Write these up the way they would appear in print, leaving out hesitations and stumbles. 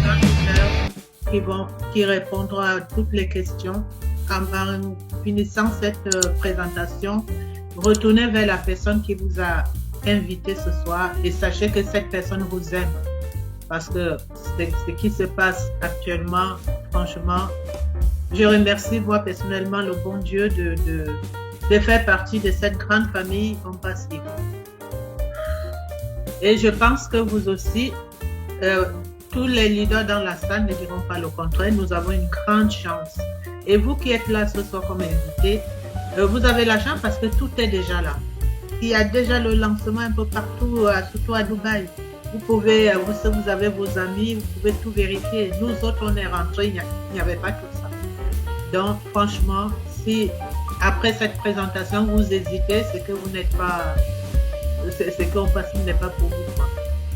interlocuteurs qui répondront à toutes les questions. En finissant cette présentation, retournez vers la personne qui vous a invité ce soir et sachez que cette personne vous aime. Parce que ce qui se passe actuellement, franchement, je remercie moi personnellement le bon Dieu de faire partie de cette grande famille compassive. Et je pense que vous aussi, tous les leaders dans la salle ne diront pas le contraire. Nous avons une grande chance. Et vous qui êtes là ce soir comme invité, vous avez la chance parce que tout est déjà là. Il y a déjà le lancement un peu partout, surtout à Dubaï. Vous avez vos amis, vous pouvez tout vérifier. Nous autres, on est rentrés, il n'y avait pas tout ça. Donc, franchement, si après cette présentation, vous hésitez, c'est que vous n'êtes pas... C'est qu'on passe n'est pas pour vous.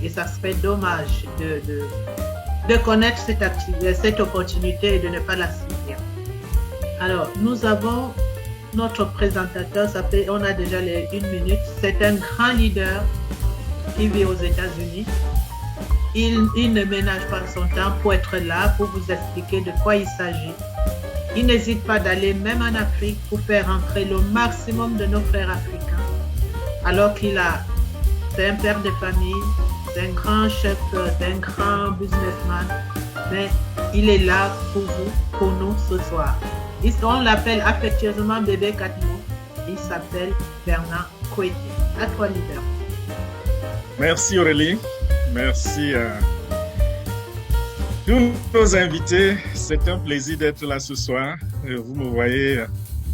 Et ça serait dommage de connaître cette opportunité et de ne pas la saisir. Alors, nous avons notre présentateur, on a déjà les 1 minute. C'est un grand leader qui vit aux États-Unis. Il ne ménage pas son temps pour être là, pour vous expliquer de quoi il s'agit. Il n'hésite pas d'aller même en Afrique pour faire entrer le maximum de nos frères africains. Alors c'est un père de famille, c'est un grand chef, c'est un grand businessman, mais il est là pour vous, pour nous ce soir. On l'appelle affectueusement bébé Katmo. Il s'appelle Bernard Kouété. À toi, leader. Merci Aurélie, merci à tous nos invités. C'est un plaisir d'être là ce soir. Vous me voyez,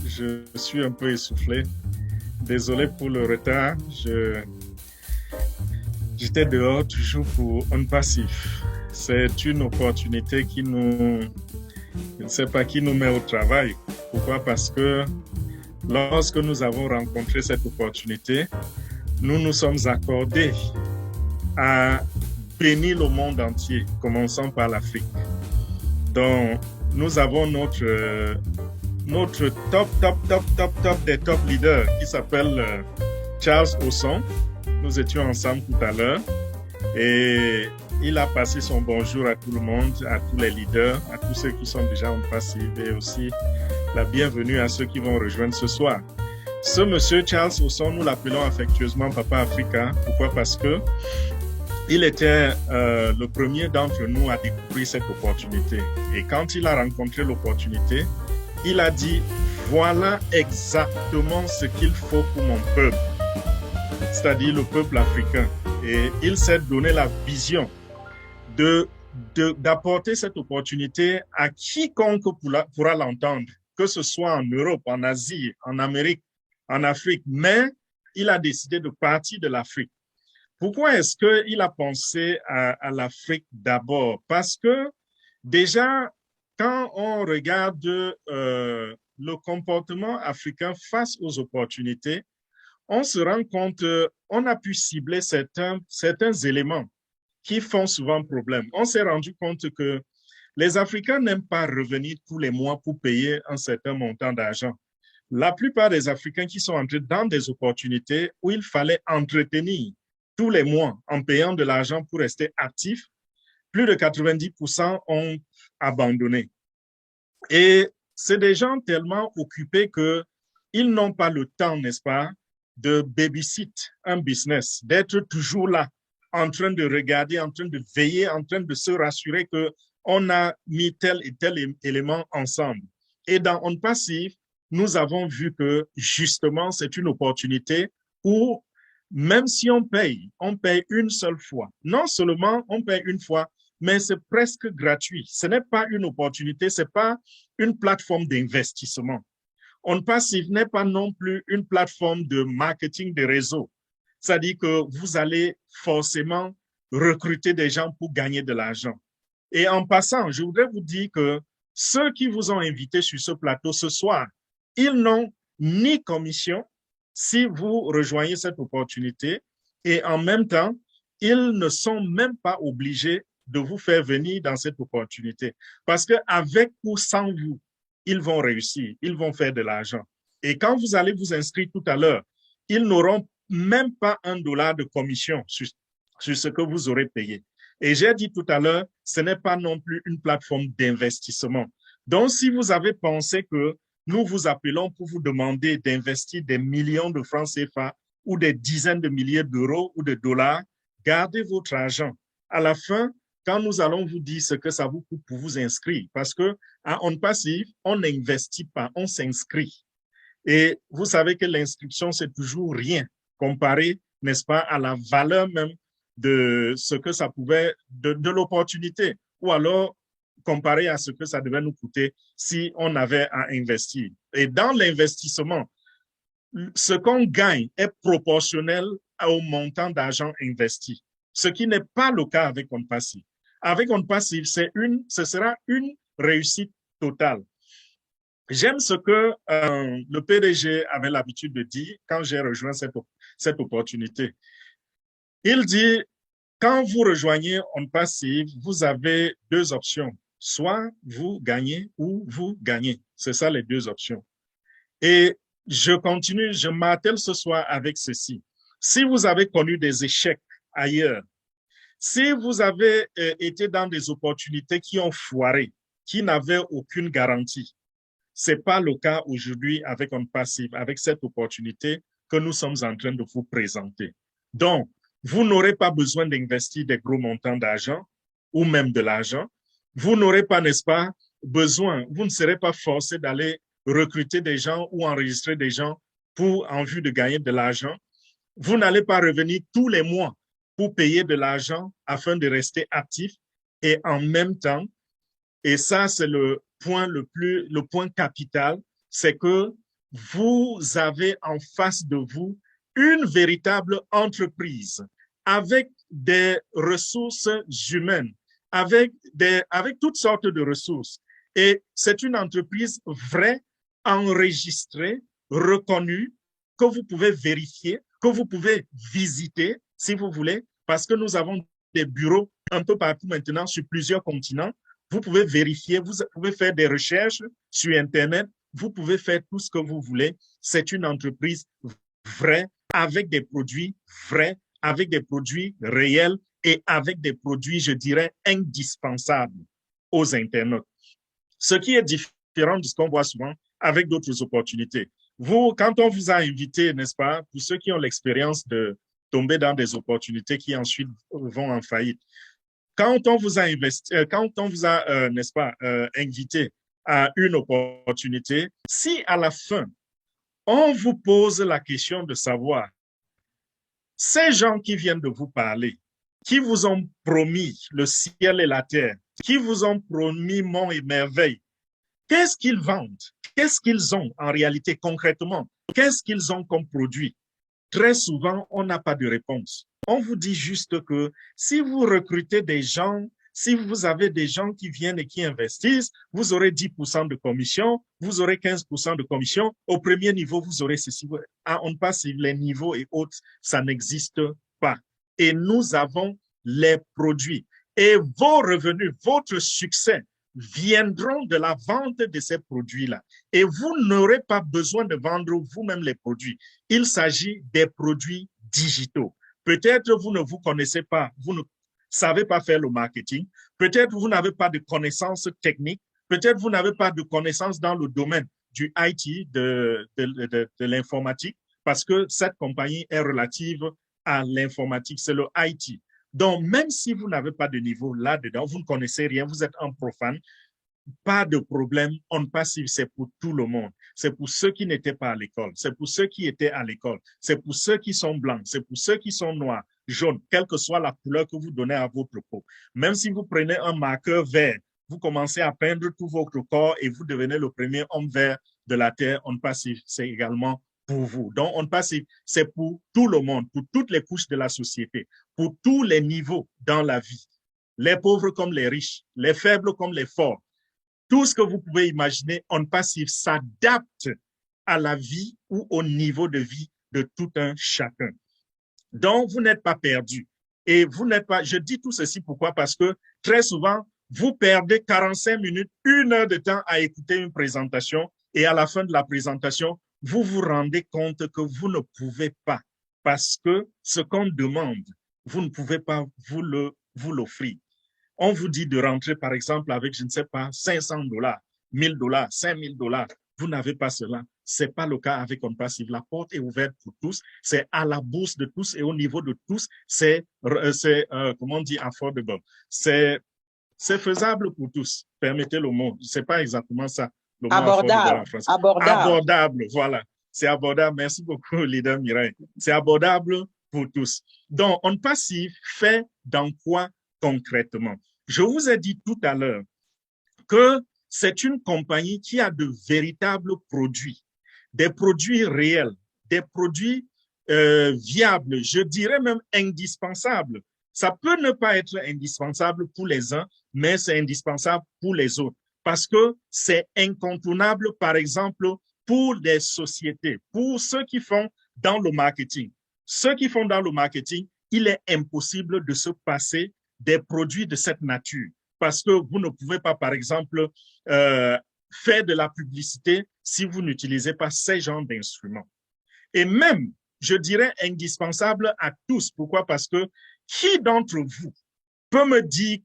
je suis un peu essoufflé. Désolé pour le retard. J'étais dehors toujours pour un passif. C'est une opportunité qui nous met au travail. Pourquoi? Parce que lorsque nous avons rencontré cette opportunité, nous nous sommes accordés à bénir le monde entier, commençant par l'Afrique. Donc, nous avons notre top des top leaders qui s'appelle Charles Osson. Nous étions ensemble tout à l'heure et il a passé son bonjour à tout le monde, à tous les leaders, à tous ceux qui sont déjà en passive et aussi la bienvenue à ceux qui vont rejoindre ce soir. Ce monsieur Charles Osson, nous l'appelons affectueusement Papa Africa. Pourquoi? Parce que il était le premier d'entre nous à découvrir cette opportunité. Et quand il a rencontré l'opportunité, il a dit, voilà exactement ce qu'il faut pour mon peuple, c'est-à-dire le peuple africain. Et il s'est donné la vision d'apporter cette opportunité à quiconque pourra l'entendre, que ce soit en Europe, en Asie, en Amérique, en Afrique. Mais il a décidé de partir de l'Afrique. Pourquoi est-ce qu'il a pensé à l'Afrique d'abord? Parce que déjà, quand on regarde le comportement africain face aux opportunités, on se rend compte qu'on a pu cibler certains éléments qui font souvent problème. On s'est rendu compte que les Africains n'aiment pas revenir tous les mois pour payer un certain montant d'argent. La plupart des Africains qui sont entrés dans des opportunités où il fallait entretenir tous les mois en payant de l'argent pour rester actifs, plus de 90% ont abandonné. Et c'est des gens tellement occupés qu'ils n'ont pas le temps, n'est-ce pas, de babysit un business, d'être toujours là, en train de regarder, en train de veiller, en train de se rassurer qu'on a mis tel et tel élément ensemble. Et dans On Passive, nous avons vu que justement, c'est une opportunité où même si on paye une seule fois. Non seulement on paye une fois, mais c'est presque gratuit. Ce n'est pas une opportunité, ce n'est pas une plateforme d'investissement. On Passive n'est pas non plus une plateforme de marketing de réseau. C'est-à-dire que vous allez forcément recruter des gens pour gagner de l'argent. Et en passant, je voudrais vous dire que ceux qui vous ont invité sur ce plateau ce soir, ils n'ont ni commission si vous rejoignez cette opportunité et en même temps, ils ne sont même pas obligés de vous faire venir dans cette opportunité. Parce qu'avec ou sans vous, ils vont réussir, ils vont faire de l'argent. Et quand vous allez vous inscrire tout à l'heure, ils n'auront même pas $1 de commission sur ce que vous aurez payé. Et j'ai dit tout à l'heure, ce n'est pas non plus une plateforme d'investissement. Donc, si vous avez pensé que nous vous appelons pour vous demander d'investir des millions de francs CFA ou des dizaines de milliers d'euros ou de dollars, gardez votre argent. À la fin, quand nous allons vous dire ce que ça vous coûte pour vous inscrire, parce que à On Passive, on n'investit pas, on s'inscrit. Et vous savez que l'inscription, c'est toujours rien comparé, n'est-ce pas, à la valeur même de ce que ça pouvait, de l'opportunité, ou alors comparé à ce que ça devait nous coûter si on avait à investir. Et dans l'investissement, ce qu'on gagne est proportionnel au montant d'argent investi, ce qui n'est pas le cas avec On Passive. Avec On Passive, ce sera une réussite totale. J'aime ce que le PDG avait l'habitude de dire quand j'ai rejoint cette opportunité. Il dit, quand vous rejoignez On Passive, vous avez deux options. Soit vous gagnez ou vous gagnez. C'est ça les deux options. Et je continue, je m'attelle ce soir avec ceci. Si vous avez connu des échecs ailleurs, si vous avez été dans des opportunités qui ont foiré, qui n'avaient aucune garantie, c'est pas le cas aujourd'hui avec On Passive, avec cette opportunité que nous sommes en train de vous présenter. Donc, vous n'aurez pas besoin d'investir des gros montants d'argent ou même de l'argent. Vous n'aurez pas, n'est-ce pas, besoin, vous ne serez pas forcé d'aller recruter des gens ou enregistrer des gens en vue de gagner de l'argent. Vous n'allez pas revenir tous les mois pour payer de l'argent afin de rester actif et en même temps, et ça c'est le point capital, c'est que vous avez en face de vous une véritable entreprise avec des ressources humaines, avec toutes sortes de ressources. Et c'est une entreprise vraie, enregistrée, reconnue, que vous pouvez vérifier, que vous pouvez visiter si vous voulez, parce que nous avons des bureaux un peu partout maintenant sur plusieurs continents. Vous pouvez vérifier, vous pouvez faire des recherches sur Internet, vous pouvez faire tout ce que vous voulez. C'est une entreprise vraie, avec des produits vrais, avec des produits réels et avec des produits, je dirais, indispensables aux internautes. Ce qui est différent de ce qu'on voit souvent avec d'autres opportunités. Vous, quand on vous a invité, n'est-ce pas, pour ceux qui ont l'expérience de tomber dans des opportunités qui ensuite vont en faillite, quand on vous a n'est-ce pas, invité à une opportunité, si à la fin, on vous pose la question de savoir, ces gens qui viennent de vous parler, qui vous ont promis le ciel et la terre, qui vous ont promis monts et merveilles, qu'est-ce qu'ils vendent? Qu'est-ce qu'ils ont en réalité concrètement? Qu'est-ce qu'ils ont comme produit? Très souvent, on n'a pas de réponse. On vous dit juste que si vous recrutez des gens, si vous avez des gens qui viennent et qui investissent, vous aurez 10% de commission, vous aurez 15% de commission. Au premier niveau, vous aurez ceci. On passe sur les niveaux et autres, ça n'existe pas. Et nous avons les produits. Et vos revenus, votre succès viendront de la vente de ces produits-là. Et vous n'aurez pas besoin de vendre vous-même les produits. Il s'agit des produits digitaux. Peut-être vous ne vous connaissez pas, vous ne savez pas faire le marketing. Peut-être vous n'avez pas de connaissances techniques. Peut-être vous n'avez pas de connaissances dans le domaine du IT, de l'informatique, parce que cette compagnie est relative à l'informatique, c'est le IT. Donc, même si vous n'avez pas de niveau là-dedans, vous ne connaissez rien, vous êtes un profane, pas de problème, On Passive, c'est pour tout le monde. C'est pour ceux qui n'étaient pas à l'école, c'est pour ceux qui étaient à l'école, c'est pour ceux qui sont blancs, c'est pour ceux qui sont noirs, jaunes, quelle que soit la couleur que vous donnez à votre peau. Même si vous prenez un marqueur vert, vous commencez à peindre tout votre corps et vous devenez le premier homme vert de la Terre, On Passive, c'est également pour vous. Donc, On Passive, c'est pour tout le monde, pour toutes les couches de la société, pour tous les niveaux dans la vie. Les pauvres comme les riches, les faibles comme les forts. Tout ce que vous pouvez imaginer, On Passive s'adapte à la vie ou au niveau de vie de tout un chacun. Donc, vous n'êtes pas perdu. Et vous n'êtes pas, je dis tout ceci pourquoi? Parce que très souvent, vous perdez 45 minutes, 1 heure de temps à écouter une présentation et à la fin de la présentation, vous vous rendez compte que vous ne pouvez pas parce que ce qu'on demande, vous ne pouvez pas vous le vous l'offrir. On vous dit de rentrer, par exemple, avec, je ne sais pas, $500, $1,000, $5,000. Vous n'avez pas cela. Ce n'est pas le cas avec OnPassive. La porte est ouverte pour tous. C'est à la bourse de tous et au niveau de tous. C'est comment on dit, affordable. C'est faisable pour tous. Permettez le mot. Ce n'est pas exactement ça. Le mot affordable en français. Abordable, voilà. C'est abordable. Merci beaucoup, leader Mireille. C'est abordable pour tous. Donc, OnPassive fait dans quoi concrètement? Je vous ai dit tout à l'heure que c'est une compagnie qui a de véritables produits, des produits réels, des produits viables, je dirais même indispensables. Ça peut ne pas être indispensable pour les uns, mais c'est indispensable pour les autres parce que c'est incontournable, par exemple, pour les sociétés, pour ceux qui font dans le marketing. Ceux qui font dans le marketing, il est impossible de se passer des produits de cette nature parce que vous ne pouvez pas, par exemple, faire de la publicité si vous n'utilisez pas ces genres d'instruments. Et même, je dirais, indispensable à tous. Pourquoi? Parce que qui d'entre vous peut me dire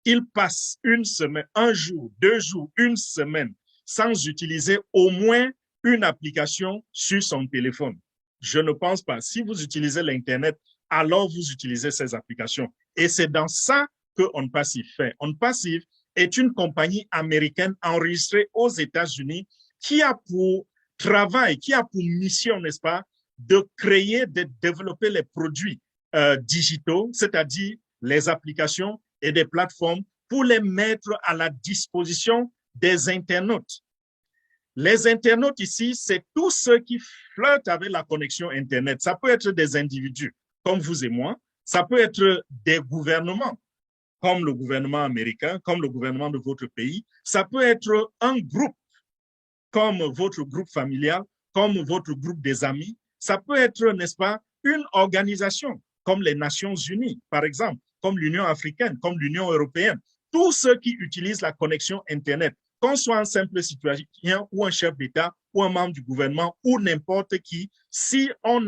qu'il passe une semaine, un jour, 2 jours, une semaine sans utiliser au moins une application sur son téléphone? Je ne pense pas. Si vous utilisez l'Internet, alors vous utilisez ces applications. Et c'est dans ça que OnPassive fait. OnPassive est une compagnie américaine enregistrée aux États-Unis qui a pour travail, qui a pour mission, n'est-ce pas, de créer, de développer les produits digitaux, c'est-à-dire les applications et des plateformes pour les mettre à la disposition des internautes. Les internautes ici, c'est tous ceux qui flirtent avec la connexion Internet. Ça peut être des individus comme vous et moi, ça peut être des gouvernements comme le gouvernement américain, comme le gouvernement de votre pays, ça peut être un groupe comme votre groupe familial, comme votre groupe des amis, ça peut être, n'est-ce pas, une organisation comme les Nations Unies, par exemple, comme l'Union africaine, comme l'Union européenne. Tous ceux qui utilisent la connexion Internet, qu'on soit un simple citoyen ou un chef d'État ou un membre du gouvernement ou n'importe qui, si on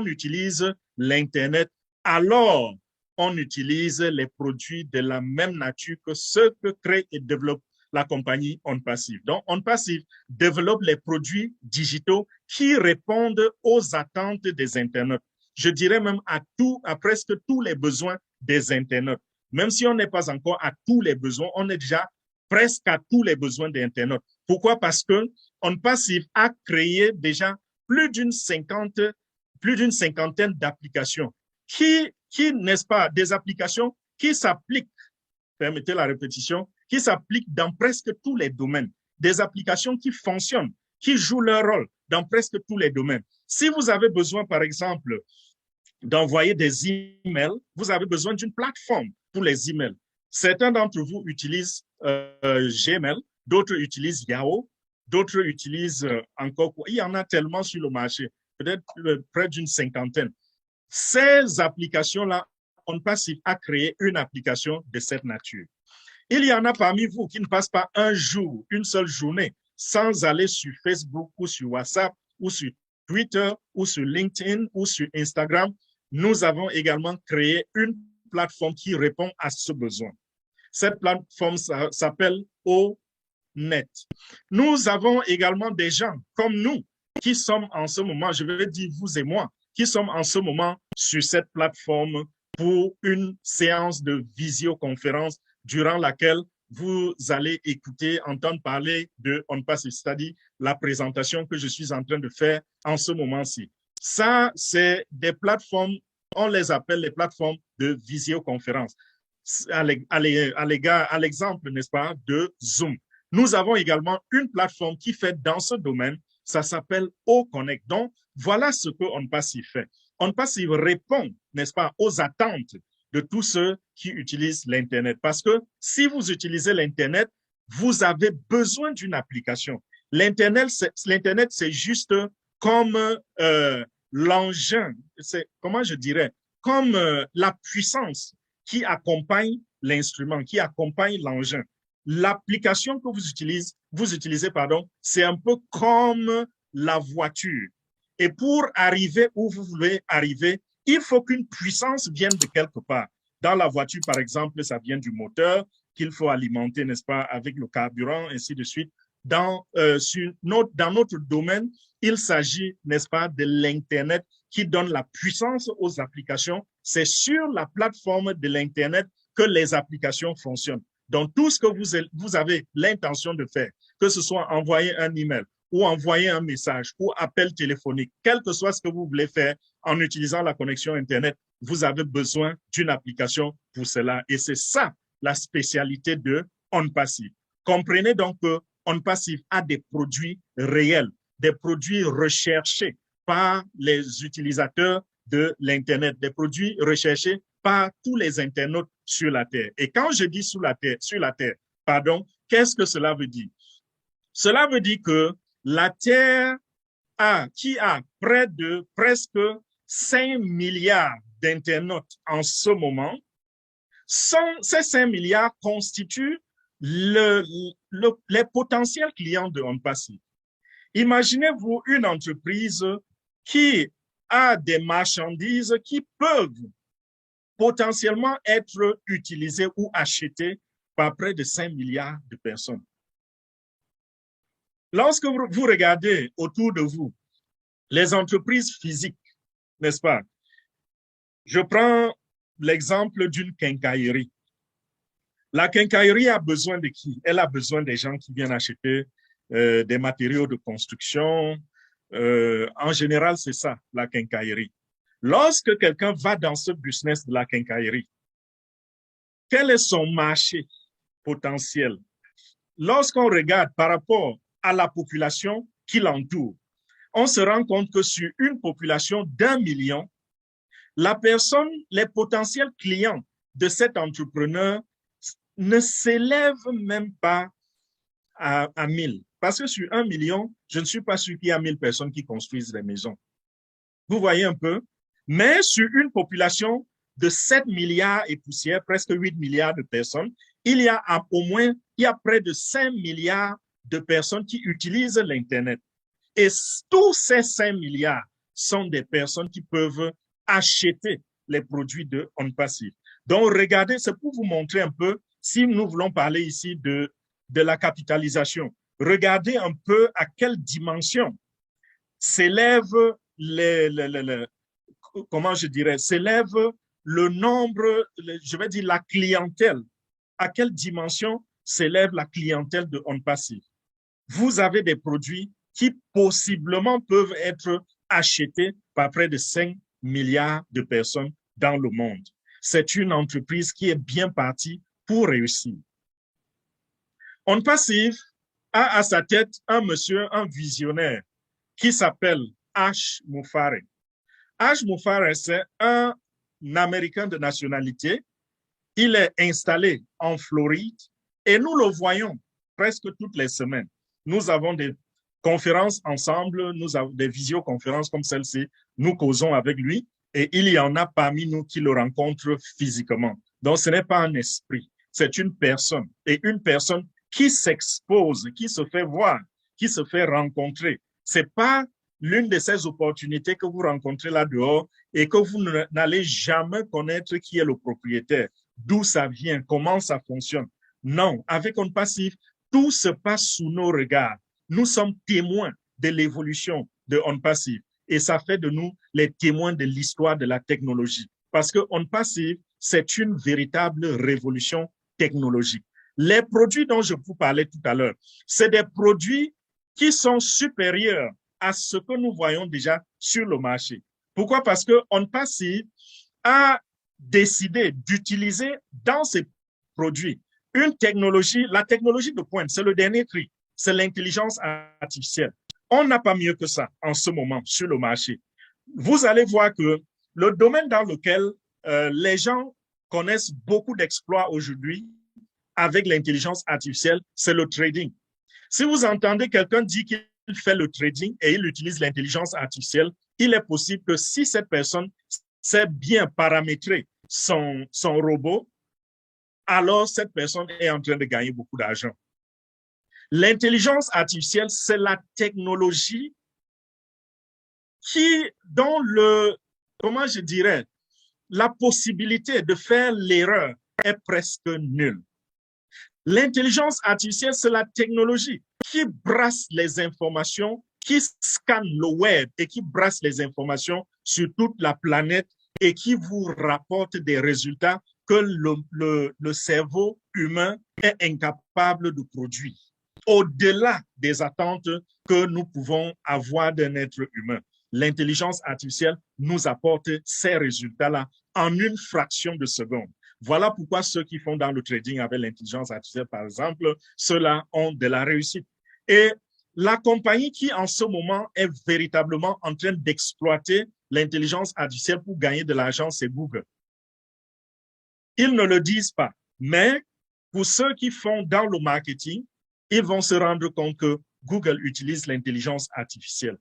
utilise l'Internet, alors on utilise les produits de la même nature que ceux que crée et développe la compagnie OnPassive. Donc, OnPassive développe les produits digitaux qui répondent aux attentes des internautes. Je dirais même à presque tous les besoins des internautes. Même si on n'est pas encore à tous les besoins, on est déjà presque à tous les besoins des internautes. Pourquoi? Parce que OnPassive a créé déjà plus d'une cinquantaine d'applications qui, n'est-ce pas, des applications qui s'appliquent, permettez la répétition, qui s'appliquent dans presque tous les domaines. Des applications qui fonctionnent, qui jouent leur rôle dans presque tous les domaines. Si vous avez besoin, par exemple, d'envoyer des emails, vous avez besoin d'une plateforme pour les emails. Certains d'entre vous utilisent Gmail, d'autres utilisent Yahoo, d'autres utilisent encore quoi. Il y en a tellement sur le marché, peut-être près d'une cinquantaine. Ces applications-là, OnPassive a créé une application de cette nature. Il y en a parmi vous qui ne passent pas un jour, une seule journée, sans aller sur Facebook ou sur WhatsApp ou sur Twitter ou sur LinkedIn ou sur Instagram. Nous avons également créé une plateforme qui répond à ce besoin. Cette plateforme s'appelle ONET. Nous avons également des gens comme nous qui sommes en ce moment, je vais dire vous et moi, qui sommes en ce moment sur cette plateforme pour une séance de visioconférence durant laquelle vous allez écouter, entendre parler de OnPassive, c'est-à-dire la présentation que je suis en train de faire en ce moment-ci. Ça, c'est des plateformes, on les appelle les plateformes de visioconférence, à l'exemple, n'est-ce pas, de Zoom. Nous avons également une plateforme qui fait dans ce domaine, ça s'appelle OConnect. Donc, voilà ce que OnPassive fait. OnPassive répond, n'est-ce pas, aux attentes de tous ceux qui utilisent l'Internet. Parce que si vous utilisez l'Internet, vous avez besoin d'une application. L'Internet, c'est juste comme l'engin, comment je dirais, comme la puissance qui accompagne l'instrument, qui accompagne l'engin. L'application que vous utilisez, c'est un peu comme la voiture. Et pour arriver où vous voulez arriver, il faut qu'une puissance vienne de quelque part. Dans la voiture, par exemple, ça vient du moteur qu'il faut alimenter, n'est-ce pas, avec le carburant, ainsi de suite. Dans notre domaine, il s'agit, n'est-ce pas, de l'Internet qui donne la puissance aux applications. C'est sur la plateforme de l'Internet que les applications fonctionnent. Donc, tout ce que vous avez l'intention de faire, que ce soit envoyer un email ou envoyer un message ou appel téléphonique, quel que soit ce que vous voulez faire en utilisant la connexion Internet, vous avez besoin d'une application pour cela. Et c'est ça la spécialité de OnPassive. Comprenez donc que OnPassive a des produits réels, des produits recherchés par les utilisateurs de l'Internet, des produits recherchés par tous les internautes sur la Terre. Et quand je dis sur la Terre, pardon, qu'est-ce que cela veut dire? Cela veut dire que la Terre qui a près de presque 5 milliards d'internautes en ce moment, ces 5 milliards constituent les potentiels clients de OnPassive. Imaginez-vous une entreprise qui a des marchandises qui peuvent potentiellement être utilisées ou achetées par près de 5 milliards de personnes. Lorsque vous regardez autour de vous les entreprises physiques, n'est-ce pas? Je prends l'exemple d'une quincaillerie. La quincaillerie a besoin de qui? Elle a besoin des gens qui viennent acheter des matériaux de construction. En général, c'est ça, la quincaillerie. Lorsque quelqu'un va dans ce business de la quincaillerie, quel est son marché potentiel? Lorsqu'on regarde par rapport à la population qui l'entoure, on se rend compte que sur une population d'1 million, les potentiels clients de cet entrepreneur ne s'élèvent même pas à 1000. Parce que sur 1 million, je ne suis pas sûr qu'il y a 1000 personnes qui construisent des maisons. Vous voyez un peu? Mais sur une population de 7 milliards et poussière, presque 8 milliards de personnes, il y a près de 5 milliards de personnes qui utilisent l'Internet. Et tous ces 5 milliards sont des personnes qui peuvent acheter les produits de OnPassive. Donc, regardez, c'est pour vous montrer un peu, si nous voulons parler ici de la capitalisation, regardez un peu à quelle dimension s'élève s'élève le nombre, je vais dire la clientèle. À quelle dimension s'élève la clientèle de OnPassive? Vous avez des produits qui possiblement peuvent être achetés par près de 5 milliards de personnes dans le monde. C'est une entreprise qui est bien partie pour réussir. OnPassive a à sa tête un visionnaire qui s'appelle Ash Mufareh. Ash Mufareh, c'est un Américain de nationalité. Il est installé en Floride et nous le voyons presque toutes les semaines. Nous avons des conférences ensemble, nous avons des visioconférences comme celle-ci, nous causons avec lui et il y en a parmi nous qui le rencontrent physiquement. Donc, ce n'est pas un esprit, c'est une personne et une personne qui s'expose, qui se fait voir, qui se fait rencontrer. C'est pas l'une de ces opportunités que vous rencontrez là dehors et que vous n'allez jamais connaître qui est le propriétaire, d'où ça vient, comment ça fonctionne. Non, avec OnPassive, tout se passe sous nos regards. Nous sommes témoins de l'évolution de OnPassive et ça fait de nous les témoins de l'histoire de la technologie. Parce que OnPassive, c'est une véritable révolution technologique. Les produits dont je vous parlais tout à l'heure, c'est des produits qui sont supérieurs à ce que nous voyons déjà sur le marché. Pourquoi? Parce que OnPassive a décidé d'utiliser dans ses produits une technologie, la technologie de pointe, c'est le dernier cri, c'est l'intelligence artificielle. On n'a pas mieux que ça en ce moment sur le marché. Vous allez voir que le domaine dans lequel les gens connaissent beaucoup d'exploits aujourd'hui avec l'intelligence artificielle, c'est le trading. Si vous entendez quelqu'un dire qu'il fait le trading et il utilise l'intelligence artificielle, il est possible que si cette personne sait bien paramétrer son robot, alors cette personne est en train de gagner beaucoup d'argent. L'intelligence artificielle, c'est la technologie comment je dirais, la possibilité de faire l'erreur est presque nulle. L'intelligence artificielle, c'est la technologie qui brasse les informations, qui scanne le web et qui brasse les informations sur toute la planète et qui vous rapporte des résultats que le cerveau humain est incapable de produire, au-delà des attentes que nous pouvons avoir d'un être humain. L'intelligence artificielle nous apporte ces résultats-là en une fraction de seconde. Voilà pourquoi ceux qui font dans le trading avec l'intelligence artificielle, par exemple, ceux-là ont de la réussite. Et la compagnie qui, en ce moment, est véritablement en train d'exploiter l'intelligence artificielle pour gagner de l'argent, c'est Google. Ils ne le disent pas, mais pour ceux qui font dans le marketing, ils vont se rendre compte que Google utilise l'intelligence artificielle.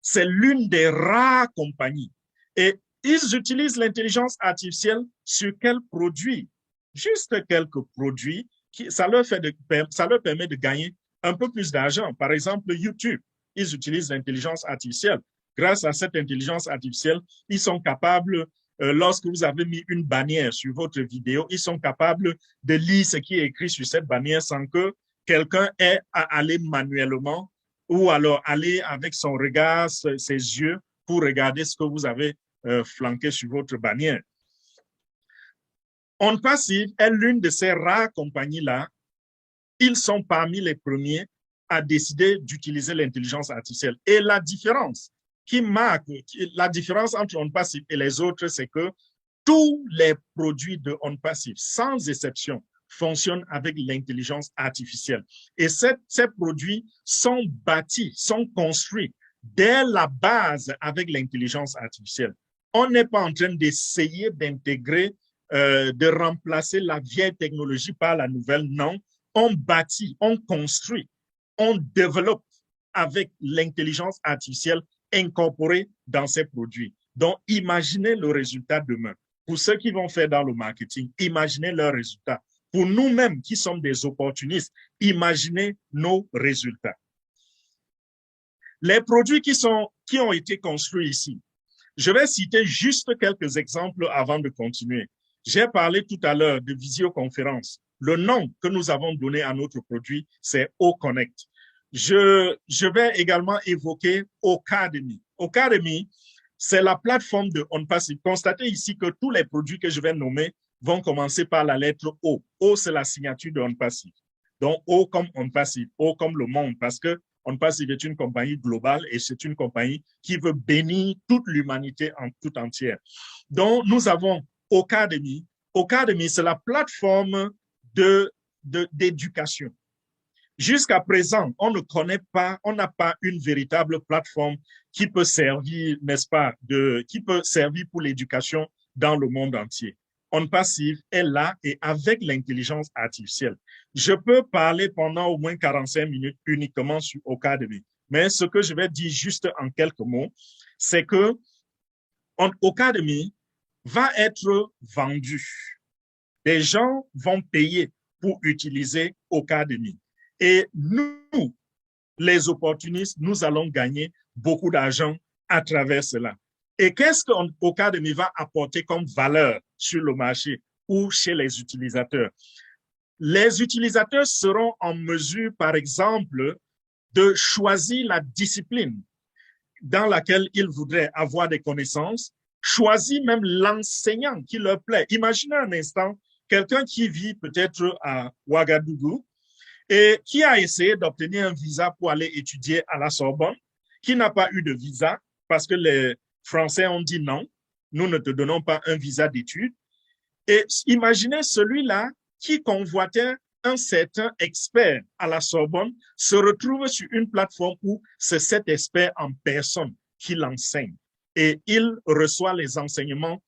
C'est l'une des rares compagnies. Et ils utilisent l'intelligence artificielle sur quels produits? Juste quelques produits, ça leur permet de gagner un peu plus d'argent. Par exemple, YouTube, ils utilisent l'intelligence artificielle. Grâce à cette intelligence artificielle, ils sont capables, lorsque vous avez mis une bannière sur votre vidéo, ils sont capables de lire ce qui est écrit sur cette bannière sans que quelqu'un ait à aller manuellement ou alors aller avec son regard, ses yeux, pour regarder ce que vous avez flanqué sur votre bannière. OnPassive est l'une de ces rares compagnies-là. Ils sont parmi les premiers à décider d'utiliser l'intelligence artificielle. Et la différence qui marque, la différence entre OnPassive et les autres, c'est que tous les produits de OnPassive, sans exception, fonctionnent avec l'intelligence artificielle. Et ces produits sont bâtis, sont construits dès la base avec l'intelligence artificielle. On n'est pas en train d'essayer d'intégrer, de remplacer la vieille technologie par la nouvelle. Non, on bâtit, on construit, on développe avec l'intelligence artificielle incorporée dans ces produits. Donc, imaginez le résultat demain. Pour ceux qui vont faire dans le marketing, imaginez leurs résultats. Pour nous-mêmes qui sommes des opportunistes, imaginez nos résultats. Les produits qui ont été construits ici, je vais citer juste quelques exemples avant de continuer. J'ai parlé tout à l'heure de visioconférence. Le nom que nous avons donné à notre produit, c'est OConnect. Je vais également évoquer Ocademy. Ocademy, c'est la plateforme de OnPassive. Constatez ici que tous les produits que je vais nommer vont commencer par la lettre O. O, c'est la signature de OnPassive. Donc, O comme OnPassive, O comme le monde, parce que OnPassive est une compagnie globale et c'est une compagnie qui veut bénir toute l'humanité en tout entière. Donc, nous avons Ocademy. Ocademy, c'est la plateforme d'éducation. Jusqu'à présent, on ne connaît pas, on n'a pas une véritable plateforme qui peut servir, n'est-ce pas, qui peut servir pour l'éducation dans le monde entier. OnPassive est là et avec l'intelligence artificielle. Je peux parler pendant au moins 45 minutes uniquement sur Ocademy. Mais ce que je vais dire juste en quelques mots, c'est que Ocademy va être vendu. Les gens vont payer pour utiliser Ocademy. Et nous, les opportunistes, nous allons gagner beaucoup d'argent à travers cela. Et qu'est-ce qu'Ocademy va apporter comme valeur sur le marché ou chez les utilisateurs? Les utilisateurs seront en mesure, par exemple, de choisir la discipline dans laquelle ils voudraient avoir des connaissances, choisir même l'enseignant qui leur plaît. Imaginez un instant quelqu'un qui vit peut-être à Ouagadougou et qui a essayé d'obtenir un visa pour aller étudier à la Sorbonne, qui n'a pas eu de visa parce que les Français ont dit non, nous ne te donnons pas un visa d'études. Et imaginez celui-là qui convoitait un certain expert à la Sorbonne se retrouve sur une plateforme où c'est cet expert en personne qui l'enseigne. Et il reçoit les enseignements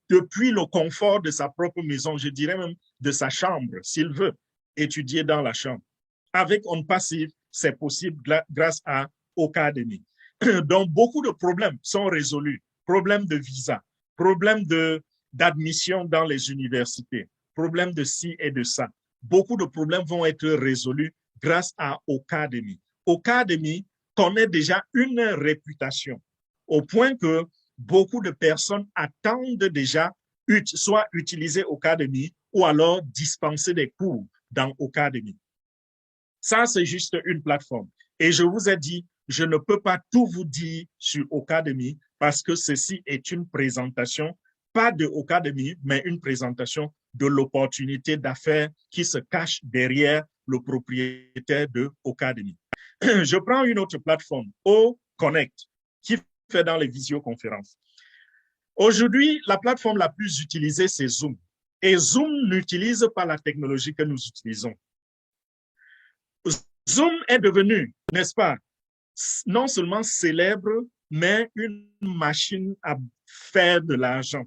depuis le confort de sa propre maison, je dirais même de sa chambre, s'il veut étudier dans la chambre. Avec OnPassive, c'est possible grâce à Ocademy. Donc, beaucoup de problèmes sont résolus. Problèmes de visa, problèmes d'admission dans les universités, problèmes de ci et de ça. Beaucoup de problèmes vont être résolus grâce à Ocademy. Ocademy connaît déjà une réputation au point que beaucoup de personnes attendent déjà soit utiliser Ocademy ou alors dispenser des cours dans Ocademy. Ça, c'est juste une plateforme. Et je vous ai dit, je ne peux pas tout vous dire sur Ocademy parce que ceci est une présentation, pas de Ocademy, mais une présentation de l'opportunité d'affaires qui se cache derrière le propriétaire de Ocademy. Je prends une autre plateforme, OConnect, qui fait dans les visioconférences. Aujourd'hui, la plateforme la plus utilisée, c'est Zoom. Et Zoom n'utilise pas la technologie que nous utilisons. Zoom est devenu, n'est-ce pas, non seulement célèbre, mais une machine à faire de l'argent.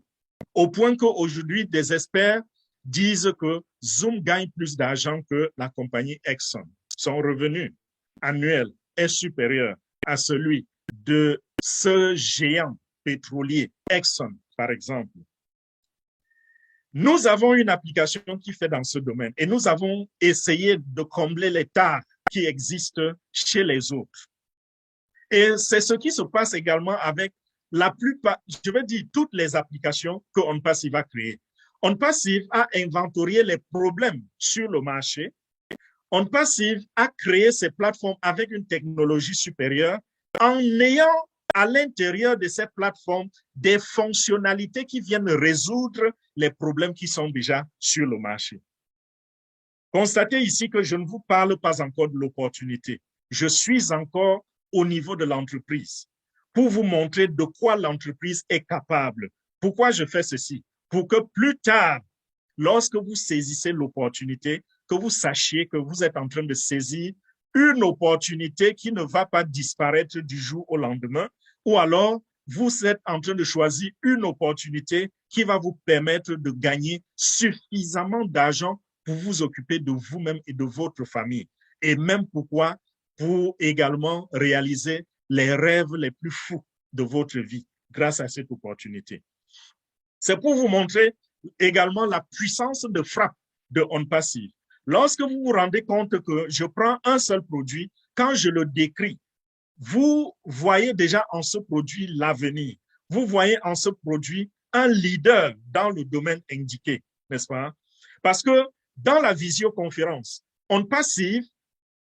Au point qu'aujourd'hui, des experts disent que Zoom gagne plus d'argent que la compagnie Exxon. Son revenu annuel est supérieur à celui de ce géant pétrolier, Exxon, par exemple. Nous avons une application qui fait dans ce domaine et nous avons essayé de combler les tares qui existent chez les autres. Et c'est ce qui se passe également avec la plupart, je veux dire, toutes les applications que OnPassive a créées. OnPassive a inventorié les problèmes sur le marché. OnPassive a créé ces plateformes avec une technologie supérieure en ayant à l'intérieur de cette plateforme des fonctionnalités qui viennent résoudre les problèmes qui sont déjà sur le marché. Constatez ici que je ne vous parle pas encore de l'opportunité. Je suis encore au niveau de l'entreprise pour vous montrer de quoi l'entreprise est capable. Pourquoi je fais ceci? Pour que plus tard, lorsque vous saisissez l'opportunité, que vous sachiez que vous êtes en train de saisir une opportunité qui ne va pas disparaître du jour au lendemain, ou alors vous êtes en train de choisir une opportunité qui va vous permettre de gagner suffisamment d'argent pour vous occuper de vous-même et de votre famille. Et même pourquoi? Pour également réaliser les rêves les plus fous de votre vie grâce à cette opportunité. C'est pour vous montrer également la puissance de frappe de OnPassive. Lorsque vous vous rendez compte que je prends un seul produit, quand je le décris, vous voyez déjà en ce produit l'avenir. Vous voyez en ce produit un leader dans le domaine indiqué, n'est-ce pas? Parce que dans la visioconférence, OnPassive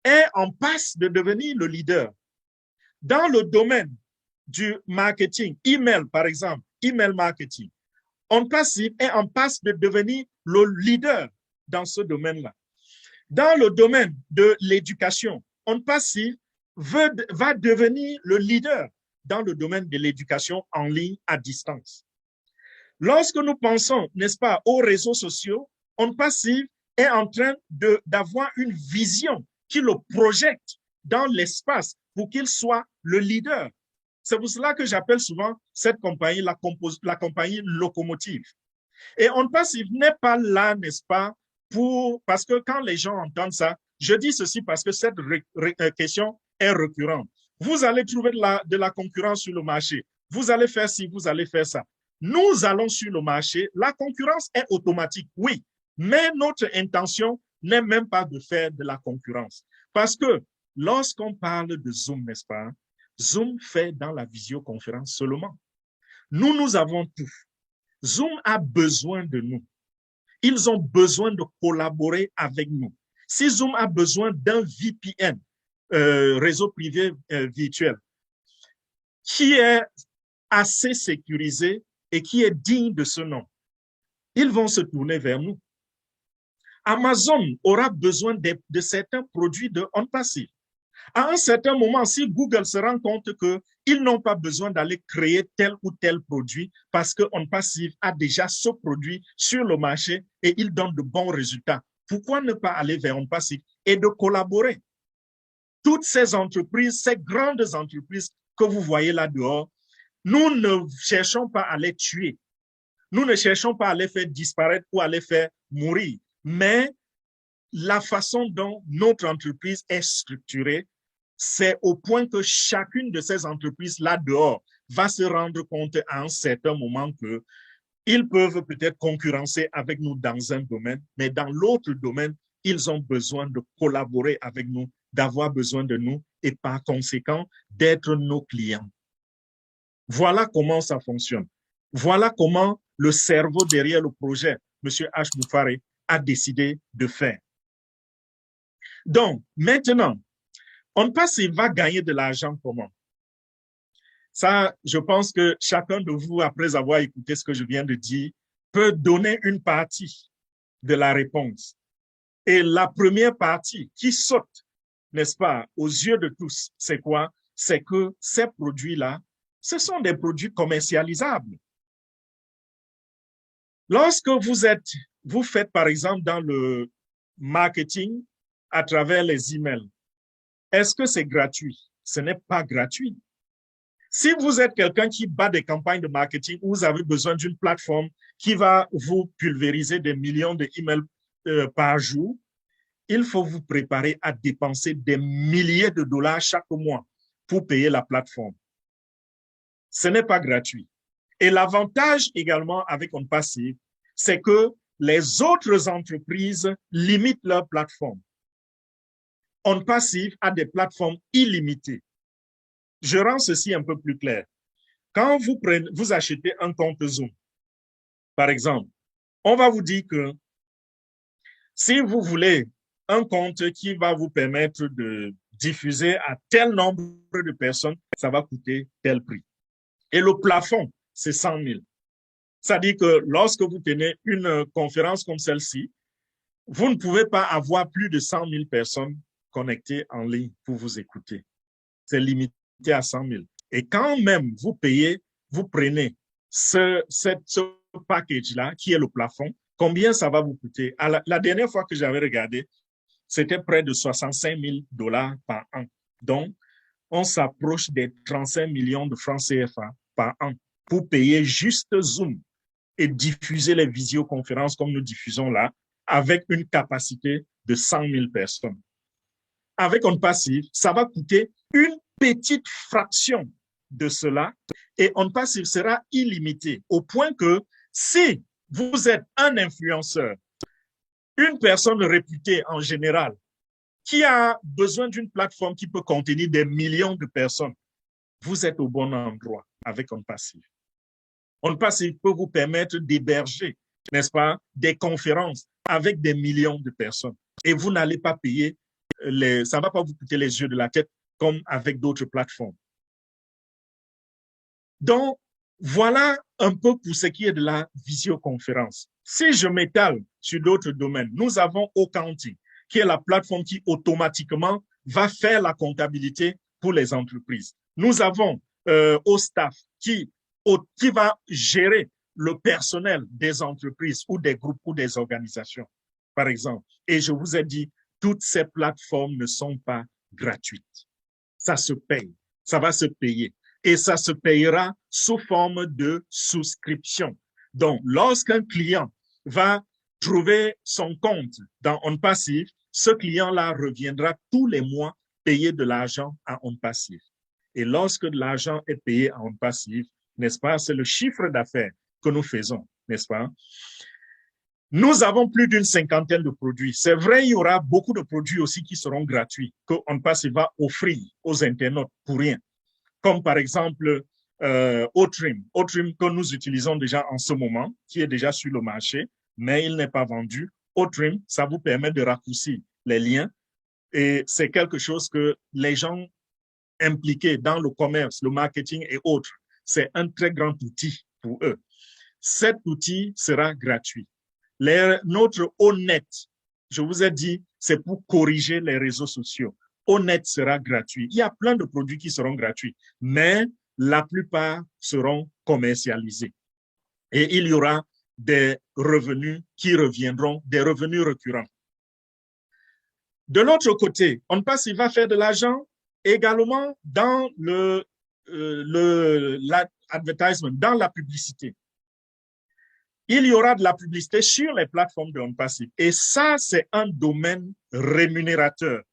est en passe de devenir le leader. Dans le domaine du marketing, email par exemple, email marketing, OnPassive est en passe de devenir le leader dans ce domaine-là. Dans le domaine de l'éducation, OnPassive va devenir le leader dans le domaine de l'éducation en ligne à distance. Lorsque nous pensons, n'est-ce pas, aux réseaux sociaux, OnPassive est en train d'avoir une vision qui le projette dans l'espace pour qu'il soit le leader. C'est pour cela que j'appelle souvent cette compagnie la compagnie locomotive. Et OnPassive n'est pas là, n'est-ce pas, parce que quand les gens entendent ça, je dis ceci parce que cette question est récurrente. Vous allez trouver de la concurrence sur le marché. Vous allez faire ci, vous allez faire ça. Nous allons sur le marché. La concurrence est automatique, oui. Mais notre intention n'est même pas de faire de la concurrence. Parce que lorsqu'on parle de Zoom, n'est-ce pas, Zoom fait dans la visioconférence seulement. Nous avons tout. Zoom a besoin de nous. Ils ont besoin de collaborer avec nous. Si Zoom a besoin d'un VPN, réseau privé virtuel, qui est assez sécurisé et qui est digne de ce nom, ils vont se tourner vers nous. Amazon aura besoin de certains produits de OnPassive. À un certain moment, si Google se rend compte qu'ils n'ont pas besoin d'aller créer tel ou tel produit parce que OnPassive a déjà ce produit sur le marché et il donne de bons résultats, pourquoi ne pas aller vers OnPassive et de collaborer? Toutes ces entreprises, ces grandes entreprises que vous voyez là dehors, nous ne cherchons pas à les tuer. Nous ne cherchons pas à les faire disparaître ou à les faire mourir. Mais la façon dont notre entreprise est structurée, c'est au point que chacune de ces entreprises là dehors va se rendre compte à un certain moment qu'ils peuvent peut-être concurrencer avec nous dans un domaine, mais dans l'autre domaine, ils ont besoin de collaborer avec nous, d'avoir besoin de nous et par conséquent d'être nos clients. Voilà comment ça fonctionne. Voilà comment le cerveau derrière le projet, M. H. Moufaré, a décidé de faire. Donc, maintenant, on passe, il va gagner de l'argent comment? Ça, je pense que chacun de vous, après avoir écouté ce que je viens de dire, peut donner une partie de la réponse. Et la première partie qui saute, n'est-ce pas, aux yeux de tous, c'est quoi? C'est que ces produits-là, ce sont des produits commercialisables. Lorsque vous faites par exemple dans le marketing à travers les emails, est-ce que c'est gratuit? Ce n'est pas gratuit. Si vous êtes quelqu'un qui bat des campagnes de marketing où vous avez besoin d'une plateforme qui va vous pulvériser des millions d'emails par jour, il faut vous préparer à dépenser des milliers de dollars chaque mois pour payer la plateforme. Ce n'est pas gratuit. Et l'avantage également avec OnPassive, c'est que les autres entreprises limitent leur plateforme. OnPassive a des plateformes illimitées. Je rends ceci un peu plus clair. Quand vous achetez un compte Zoom, par exemple, on va vous dire que si vous voulez un compte qui va vous permettre de diffuser à tel nombre de personnes, ça va coûter tel prix. Et le plafond, c'est 100 000. C'est-à-dire que lorsque vous tenez une conférence comme celle-ci, vous ne pouvez pas avoir plus de 100 000 personnes connectées en ligne pour vous écouter. C'est limité à 100 000. Et quand même vous payez, vous prenez ce package-là, qui est le plafond, combien ça va vous coûter? La dernière fois que j'avais regardé, c'était près de 65 000 dollars par an. Donc, on s'approche des 35 millions de francs CFA par an pour payer juste Zoom et diffuser les visioconférences comme nous diffusons là, avec une capacité de 100 000 personnes. Avec OnPassive, ça va coûter une petite fraction de cela et OnPassive sera illimité au point que si vous êtes un influenceur, une personne réputée en général, qui a besoin d'une plateforme qui peut contenir des millions de personnes, vous êtes au bon endroit avec OnPassive. OnPassive peut vous permettre d'héberger, n'est-ce pas, des conférences avec des millions de personnes. Et vous n'allez pas payer, ça ne va pas vous coûter les yeux de la tête comme avec d'autres plateformes. Donc, voilà un peu pour ce qui est de la visioconférence. Si je m'étale sur d'autres domaines, nous avons Accounting, qui est la plateforme qui automatiquement va faire la comptabilité pour les entreprises. Nous avons OStaff qui va gérer le personnel des entreprises ou des groupes ou des organisations, par exemple. Et je vous ai dit, toutes ces plateformes ne sont pas gratuites. Ça se paye, ça va se payer. Et ça se payera sous forme de souscription. Donc, lorsqu'un client va trouver son compte dans OnPassive, ce client-là reviendra tous les mois payer de l'argent à OnPassive. Et lorsque de l'argent est payé à OnPassive, n'est-ce pas, c'est le chiffre d'affaires que nous faisons, n'est-ce pas? Nous avons plus d'une cinquantaine de produits. C'est vrai, il y aura beaucoup de produits aussi qui seront gratuits, que OnPassive va offrir aux internautes pour rien. Comme par exemple Otrim que nous utilisons déjà en ce moment, qui est déjà sur le marché, mais il n'est pas vendu. Otrim, ça vous permet de raccourcir les liens et c'est quelque chose que les gens impliqués dans le commerce, le marketing et autres, c'est un très grand outil pour eux. Cet outil sera gratuit. Notre Onet, je vous ai dit, c'est pour corriger les réseaux sociaux. Onet sera gratuit. Il y a plein de produits qui seront gratuits, mais la plupart seront commercialisés. Et il y aura des revenus qui reviendront, des revenus récurrents. De l'autre côté, OnPassive va faire de l'argent également dans l'advertisement, dans la publicité. Il y aura de la publicité sur les plateformes de OnPassive. Et ça, c'est un domaine rémunérateur.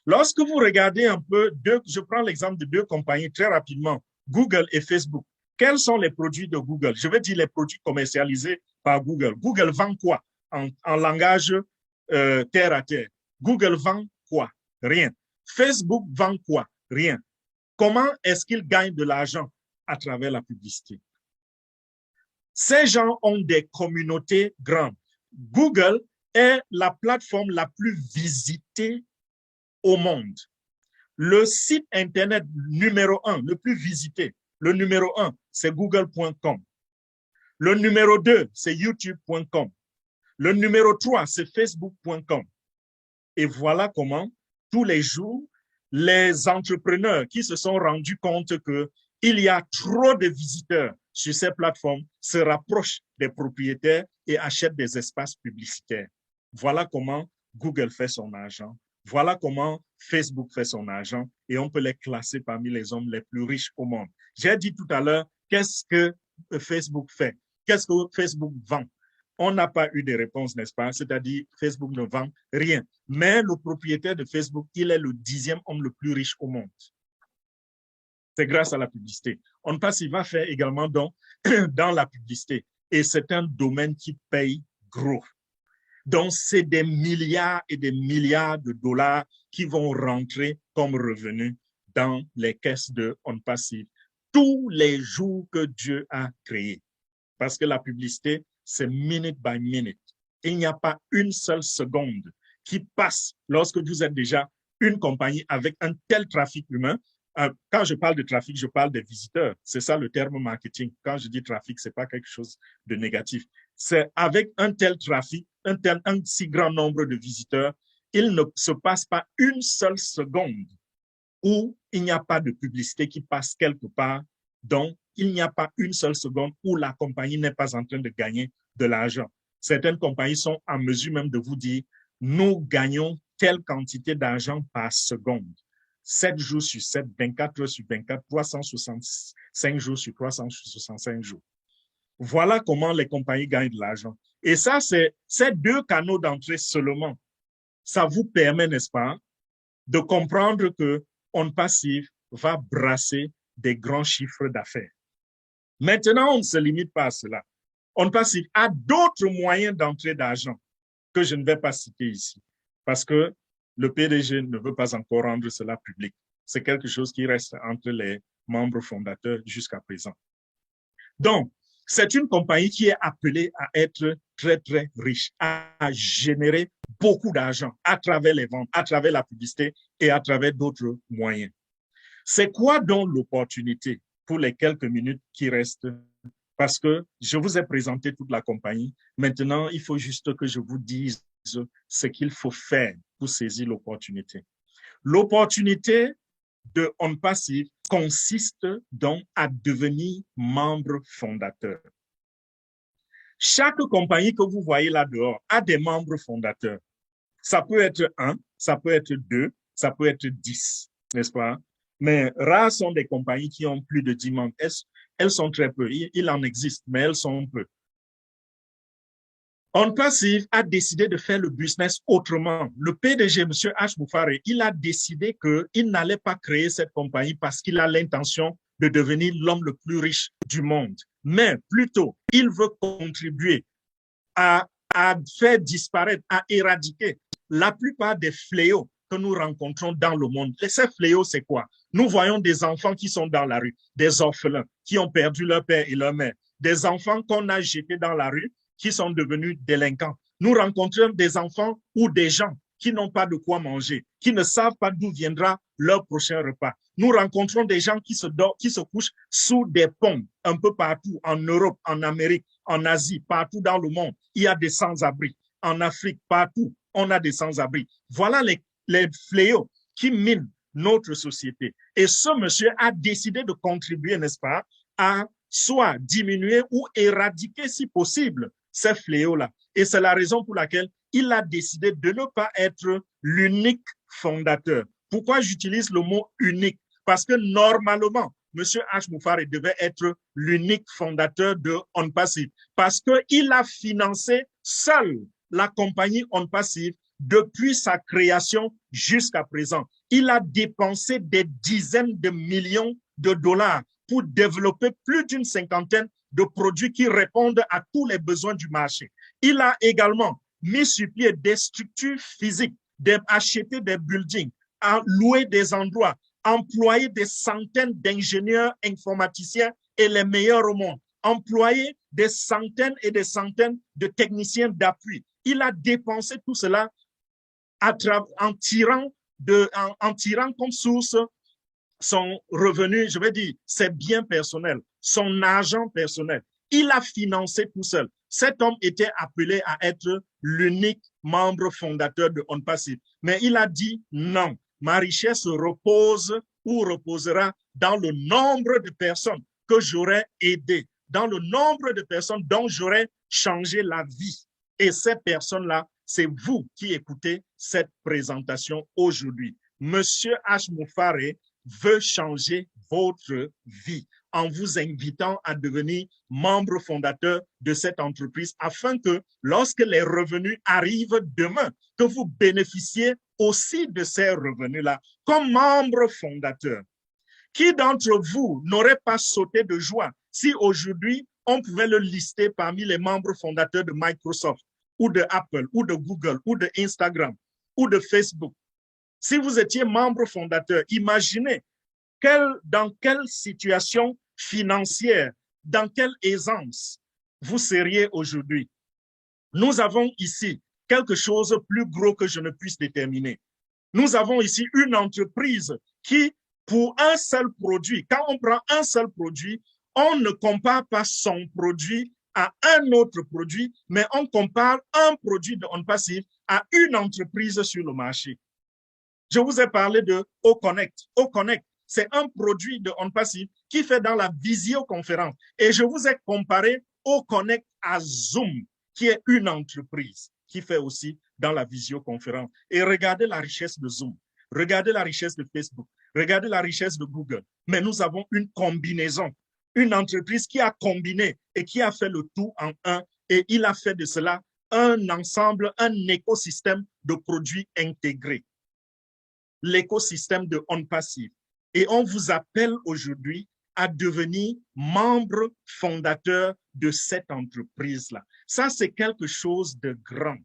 Lorsque vous regardez un peu, je prends l'exemple de deux compagnies très rapidement, Google et Facebook. Quels sont les produits de Google? Je vais dire les produits commercialisés par Google. Google vend quoi en langage terre à terre? Google vend quoi? Rien. Facebook vend quoi? Rien. Comment est-ce qu'il gagne de l'argent à travers la publicité. Ces gens ont des communautés grandes. Google est la plateforme la plus visitée au monde. Le site Internet numéro 1, le plus visité, le numéro 1, c'est google.com. Le numéro 2, c'est youtube.com. Le numéro 3, c'est facebook.com. Et voilà comment, tous les jours, les entrepreneurs qui se sont rendus compte qu'il y a trop de visiteurs sur ces plateformes se rapprochent des propriétaires et achètent des espaces publicitaires. Voilà comment Google fait son argent. Voilà comment Facebook fait son argent et on peut les classer parmi les hommes les plus riches au monde. J'ai dit tout à l'heure, qu'est-ce que Facebook fait? Qu'est-ce que Facebook vend? On n'a pas eu de réponse, n'est-ce pas? C'est-à-dire, Facebook ne vend rien. Mais le propriétaire de Facebook, il est le 10e homme le plus riche au monde. C'est grâce à la publicité. On passe, il va faire également dans la publicité. Et c'est un domaine qui paye gros. Donc, c'est des milliards et des milliards de dollars qui vont rentrer comme revenus dans les caisses de OnPassive tous les jours que Dieu a créés. Parce que la publicité, c'est minute by minute. Il n'y a pas une seule seconde qui passe lorsque vous êtes déjà une compagnie avec un tel trafic humain. Quand je parle de trafic, je parle des visiteurs. C'est ça le terme marketing. Quand je dis trafic, c'est pas quelque chose de négatif. C'est avec un tel trafic, un si grand nombre de visiteurs, il ne se passe pas une seule seconde où il n'y a pas de publicité qui passe quelque part. Donc, il n'y a pas une seule seconde où la compagnie n'est pas en train de gagner de l'argent. Certaines compagnies sont en mesure même de vous dire, nous gagnons telle quantité d'argent par seconde. 7 jours sur 7, 24 heures sur 24, 365 jours sur 365 jours. Voilà comment les compagnies gagnent de l'argent. Et ça, c'est ces deux canaux d'entrée seulement. Ça vous permet, n'est-ce pas, de comprendre que OnPassive va brasser des grands chiffres d'affaires. Maintenant, on ne se limite pas à cela. OnPassive a d'autres moyens d'entrée d'argent que je ne vais pas citer ici, parce que le PDG ne veut pas encore rendre cela public. C'est quelque chose qui reste entre les membres fondateurs jusqu'à présent. Donc, c'est une compagnie qui est appelée à être très, très riche, à générer beaucoup d'argent à travers les ventes, à travers la publicité et à travers d'autres moyens. C'est quoi donc l'opportunité pour les quelques minutes qui restent? Parce que je vous ai présenté toute la compagnie. Maintenant, il faut juste que je vous dise ce qu'il faut faire pour saisir l'opportunité. L'opportunité de OnPassive consiste donc à devenir membre fondateur. Chaque compagnie que vous voyez là dehors a des membres fondateurs. Ça peut être 1, ça peut être 2, ça peut être 10, n'est-ce pas? Mais rares sont des compagnies qui ont plus de 10 membres. Elles sont très peu. Il en existe, mais elles sont peu. OnPassive a décidé de faire le business autrement. Le PDG, M. H. Bouffaré, il a décidé qu'il n'allait pas créer cette compagnie parce qu'il a l'intention de devenir l'homme le plus riche du monde. Mais plutôt, il veut contribuer à faire disparaître, à éradiquer la plupart des fléaux que nous rencontrons dans le monde. Et ces fléaux, c'est quoi? Nous voyons des enfants qui sont dans la rue, des orphelins qui ont perdu leur père et leur mère, des enfants qu'on a jetés dans la rue qui sont devenus délinquants. Nous rencontrons des enfants ou des gens qui n'ont pas de quoi manger, qui ne savent pas d'où viendra leur prochain repas. Nous rencontrons des gens qui se couchent sous des ponts un peu partout, en Europe, en Amérique, en Asie, partout dans le monde. Il y a des sans-abri. En Afrique, partout, on a des sans-abri. Voilà les fléaux qui minent notre société. Et ce monsieur a décidé de contribuer, n'est-ce pas, à soit diminuer ou éradiquer, si possible, ces fléaux-là. Et c'est la raison pour laquelle il a décidé de ne pas être l'unique fondateur. Pourquoi j'utilise le mot unique? Parce que normalement, M. H. Bouffaré devait être l'unique fondateur de OnPassive parce qu'il a financé seul la compagnie OnPassive depuis sa création jusqu'à présent. Il a dépensé des dizaines de millions de dollars pour développer plus d'une cinquantaine de produits qui répondent à tous les besoins du marché. Il a également mis sur pied des structures physiques, acheté des buildings, loué des endroits, employé des centaines d'ingénieurs informaticiens et les meilleurs au monde, employé des centaines et des centaines de techniciens d'appui. Il a dépensé tout cela en tirant comme source son revenu, je vais dire, ses biens personnels, son argent personnel. Il a financé tout seul. Cet homme était appelé à être l'unique membre fondateur de ONPASSIF. Mais il a dit non, ma richesse repose ou reposera dans le nombre de personnes que j'aurais aidées, dans le nombre de personnes dont j'aurais changé la vie. Et ces personnes-là, c'est vous qui écoutez cette présentation aujourd'hui. Monsieur H. Moufare veut changer votre vie en vous invitant à devenir membre fondateur de cette entreprise afin que lorsque les revenus arrivent demain, que vous bénéficiez aussi de ces revenus-là comme membre fondateur. Qui d'entre vous n'aurait pas sauté de joie si aujourd'hui on pouvait le lister parmi les membres fondateurs de Microsoft ou de Apple ou de Google ou de Instagram ou de Facebook? Si vous étiez membre fondateur, imaginez dans quelle situation financière, dans quelle aisance vous seriez aujourd'hui. Nous avons ici quelque chose de plus gros que je ne puisse déterminer. Nous avons ici une entreprise qui, pour un seul produit, quand on prend un seul produit, on ne compare pas son produit à un autre produit, mais on compare un produit de ONPASSIF à une entreprise sur le marché. Je vous ai parlé de OConnect. OConnect, c'est un produit de ONPASSIF qui fait dans la visioconférence. Et je vous ai comparé OConnect à Zoom, qui est une entreprise qui fait aussi dans la visioconférence. Et regardez la richesse de Zoom, regardez la richesse de Facebook, regardez la richesse de Google. Mais nous avons une combinaison, une entreprise qui a combiné et qui a fait le tout en un. Et il a fait de cela un ensemble, un écosystème de produits intégrés. L'écosystème de ONPASSIF. Et on vous appelle aujourd'hui à devenir membre fondateur de cette entreprise-là. Ça, c'est quelque chose de grand.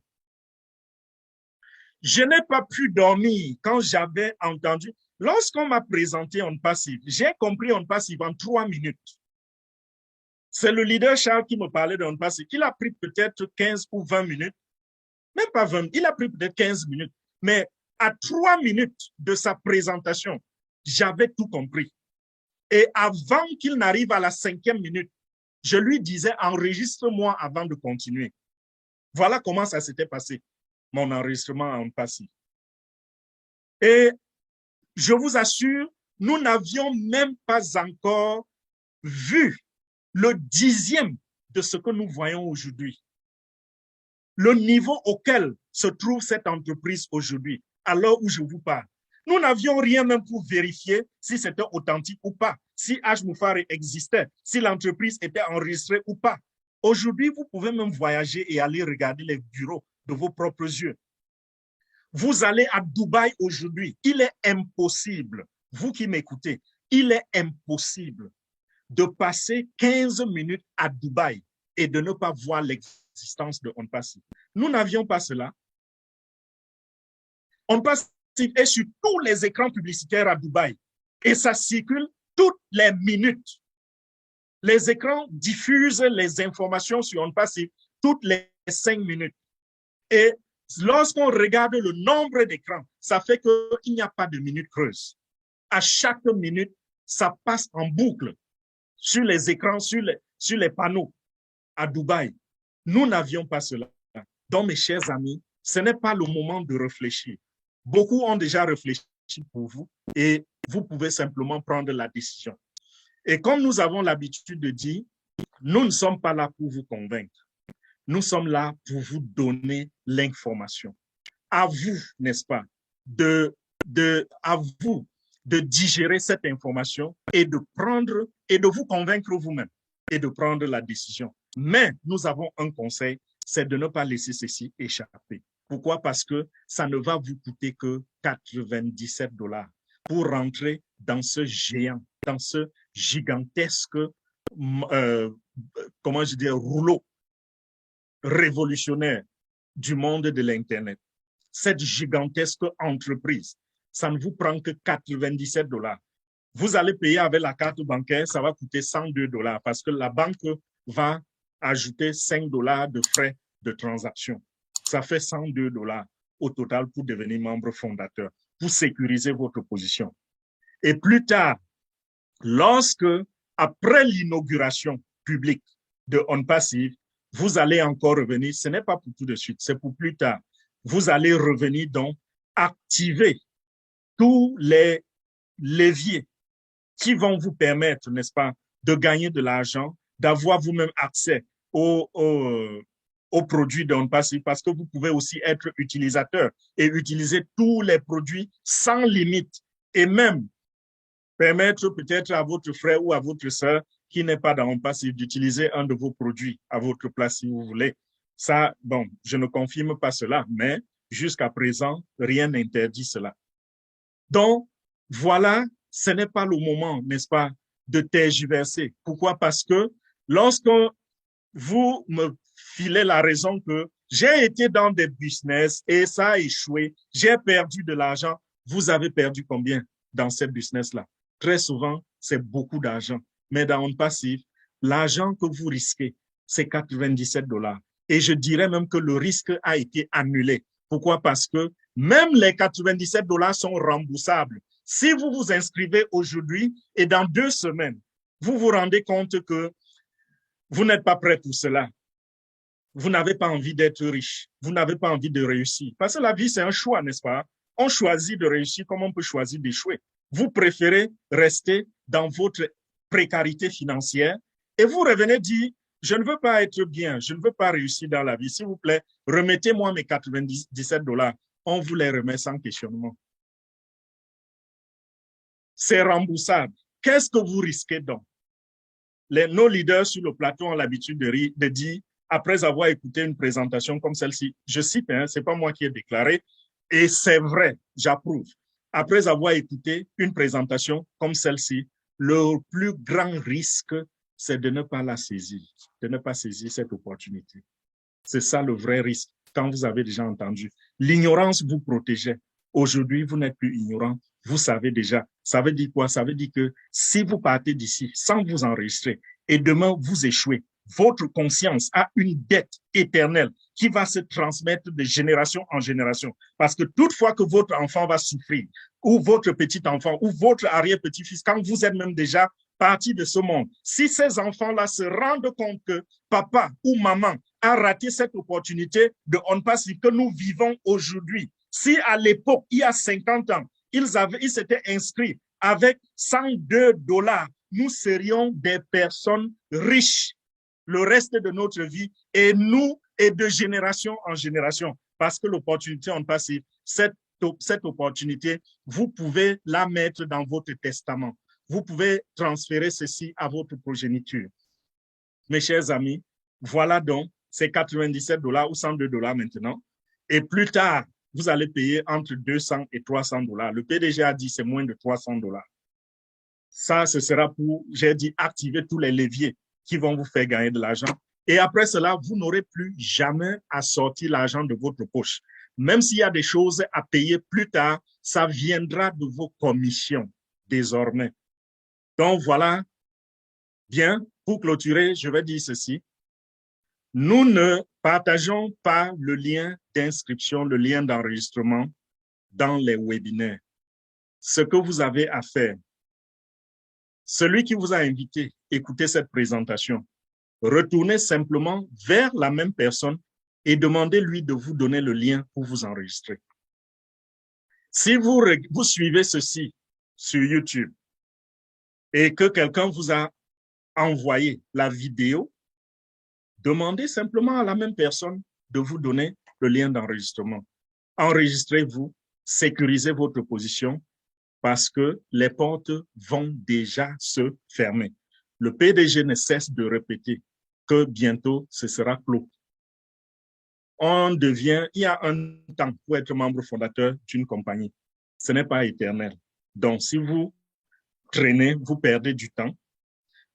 Je n'ai pas pu dormir quand j'avais entendu. Lorsqu'on m'a présenté ONPASSIF, j'ai compris ONPASSIF en 3 minutes. C'est le leader Charles qui me parlait de ONPASSIF. Il a pris peut-être 15 ou 20 minutes. Même pas 20, il a pris peut-être 15 minutes. Mais à 3 minutes de sa présentation, j'avais tout compris. Et avant qu'il n'arrive à la 5e minute, je lui disais, enregistre-moi avant de continuer. Voilà comment ça s'était passé, mon enregistrement en ONPASSIF. Et je vous assure, nous n'avions même pas encore vu le 10e de ce que nous voyons aujourd'hui. Le niveau auquel se trouve cette entreprise aujourd'hui, à l'heure où je vous parle. Nous n'avions rien même pour vérifier si c'était authentique ou pas, si H. Moufare existait, si l'entreprise était enregistrée ou pas. Aujourd'hui, vous pouvez même voyager et aller regarder les bureaux de vos propres yeux. Vous allez à Dubaï aujourd'hui. Il est impossible, vous qui m'écoutez, il est impossible de passer 15 minutes à Dubaï et de ne pas voir l'existence de ONPASSIF. Nous n'avions pas cela. ONPASSIF est sur tous les écrans publicitaires à Dubaï et ça circule toutes les minutes. Les écrans diffusent les informations sur ONPASSIF toutes les 5 minutes. Et lorsqu'on regarde le nombre d'écrans, ça fait qu'il n'y a pas de minute creuse. À chaque minute, ça passe en boucle sur les écrans, sur les panneaux à Dubaï. Nous n'avions pas cela. Donc, mes chers amis, ce n'est pas le moment de réfléchir. Beaucoup ont déjà réfléchi pour vous et vous pouvez simplement prendre la décision. Et comme nous avons l'habitude de dire, nous ne sommes pas là pour vous convaincre. Nous sommes là pour vous donner l'information. À vous, n'est-ce pas, à vous de digérer cette information et de prendre et de vous convaincre vous-même et de prendre la décision. Mais nous avons un conseil, c'est de ne pas laisser ceci échapper. Pourquoi? Parce que ça ne va vous coûter que 97 $ pour rentrer dans ce géant, dans ce gigantesque, rouleau révolutionnaire du monde de l'Internet. Cette gigantesque entreprise, ça ne vous prend que 97 $. Vous allez payer avec la carte bancaire, ça va coûter 102 $ parce que la banque va ajouter 5 $ de frais de transaction. Ça fait 102 $ au total pour devenir membre fondateur, pour sécuriser votre position. Et plus tard, lorsque, après l'inauguration publique de OnPassive, vous allez encore revenir, ce n'est pas pour tout de suite, c'est pour plus tard. Vous allez revenir donc activer tous les leviers qui vont vous permettre, n'est-ce pas, de gagner de l'argent, d'avoir vous-même accès aux produits d'OnPassive, parce que vous pouvez aussi être utilisateur et utiliser tous les produits sans limite et même permettre peut-être à votre frère ou à votre sœur qui n'est pas dans OnPassive d'utiliser un de vos produits à votre place si vous voulez. Ça, bon, je ne confirme pas cela, mais jusqu'à présent, rien n'interdit cela. Donc, voilà, ce n'est pas le moment, n'est-ce pas, de tergiverser. Pourquoi? Parce que lorsque vous me filez la raison que j'ai été dans des business et ça a échoué, j'ai perdu de l'argent, vous avez perdu combien dans cette business-là? Très souvent, c'est beaucoup d'argent. Mais dans OnPassive, l'argent que vous risquez, c'est 97 $. Et je dirais même que le risque a été annulé. Pourquoi? Parce que même les 97 $ sont remboursables. Si vous vous inscrivez aujourd'hui et dans 2 semaines, vous vous rendez compte que vous n'êtes pas prêt pour cela. Vous n'avez pas envie d'être riche. Vous n'avez pas envie de réussir. Parce que la vie, c'est un choix, n'est-ce pas? On choisit de réussir comme on peut choisir d'échouer. Vous préférez rester dans votre précarité financière et vous revenez dire, je ne veux pas être bien, je ne veux pas réussir dans la vie. S'il vous plaît, remettez-moi mes 97 $. On vous les remet sans questionnement. C'est remboursable. Qu'est-ce que vous risquez donc? Nos leaders sur le plateau ont l'habitude de dire, après avoir écouté une présentation comme celle-ci, je cite, hein, c'est pas moi qui ai déclaré, et c'est vrai, j'approuve. Après avoir écouté une présentation comme celle-ci, le plus grand risque, c'est de ne pas la saisir, de ne pas saisir cette opportunité. C'est ça le vrai risque, quand vous avez déjà entendu. L'ignorance vous protégeait. Aujourd'hui, vous n'êtes plus ignorant, vous savez déjà. Ça veut dire quoi? Ça veut dire que si vous partez d'ici sans vous enregistrer et demain vous échouez, votre conscience a une dette éternelle qui va se transmettre de génération en génération. Parce que toutefois que votre enfant va souffrir, ou votre petit-enfant, ou votre arrière-petit-fils, quand vous êtes même déjà parti de ce monde, si ces enfants-là se rendent compte que papa ou maman a raté cette opportunité de OnPassive que nous vivons aujourd'hui, si à l'époque, il y a 50 ans, ils s'étaient inscrits avec 102 $, nous serions des personnes riches le reste de notre vie, et nous, et de génération en génération, parce que l'opportunité OnPassive, cette opportunité, vous pouvez la mettre dans votre testament. Vous pouvez transférer ceci à votre progéniture. Mes chers amis, voilà donc ces 97 $ ou 102 $ maintenant. Et plus tard, vous allez payer entre 200 et 300 $. Le PDG a dit c'est moins de 300 $. Ça, ce sera pour, j'ai dit, activer tous les leviers qui vont vous faire gagner de l'argent. Et après cela, vous n'aurez plus jamais à sortir l'argent de votre poche. Même s'il y a des choses à payer plus tard, ça viendra de vos commissions désormais. Donc voilà, bien, pour clôturer, je vais dire ceci. Nous ne partageons pas le lien d'inscription, le lien d'enregistrement dans les webinaires. Ce que vous avez à faire, celui qui vous a invité, écoutez cette présentation, retournez simplement vers la même personne et demandez-lui de vous donner le lien pour vous enregistrer. Si vous suivez ceci sur YouTube et que quelqu'un vous a envoyé la vidéo, demandez simplement à la même personne de vous donner le lien d'enregistrement. Enregistrez-vous, sécurisez votre position, parce que les portes vont déjà se fermer. Le PDG ne cesse de répéter que bientôt, ce sera clos. Il y a un temps pour être membre fondateur d'une compagnie. Ce n'est pas éternel. Donc, si vous traînez, vous perdez du temps,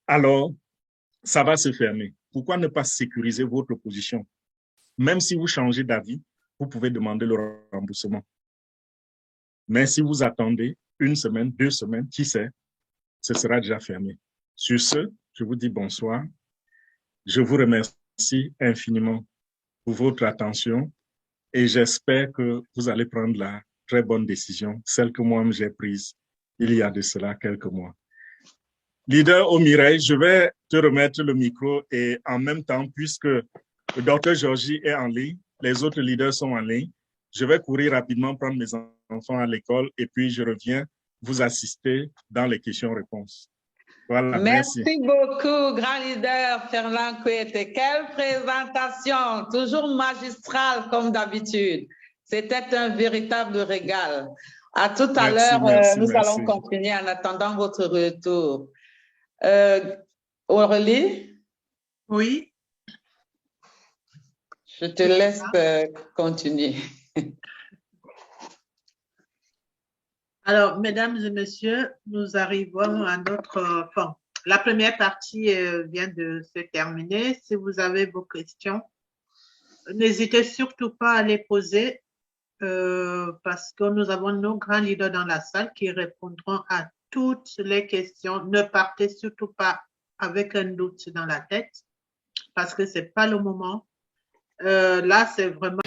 alors ça va se fermer. Pourquoi ne pas sécuriser votre position? Même si vous changez d'avis, vous pouvez demander le remboursement. Mais si vous attendez 1 semaine, 2 semaines, qui sait, ce sera déjà fermé. Sur ce, je vous dis bonsoir. Je vous remercie infiniment pour votre attention et j'espère que vous allez prendre la très bonne décision, celle que moi-même j'ai prise il y a de cela quelques mois. Leader Omireille, je vais te remettre le micro et en même temps, puisque le docteur Georgie est en ligne, les autres leaders sont en ligne, je vais courir rapidement prendre mes enfants à l'école et puis je reviens vous assister dans les questions-réponses. Voilà, merci beaucoup, grand leader Fernand Kouete. Quelle présentation, toujours magistrale comme d'habitude. C'était un véritable régal. À tout à l'heure, nous allons continuer en attendant votre retour. Aurélie? Oui. Je te laisse continuer. Alors, mesdames et messieurs, nous arrivons à notre fin. La première partie vient de se terminer. Si vous avez vos questions, n'hésitez surtout pas à les poser parce que nous avons nos grands leaders dans la salle qui répondront à toutes les questions. Ne partez surtout pas avec un doute dans la tête parce que ce n'est pas le moment. Là, c'est vraiment...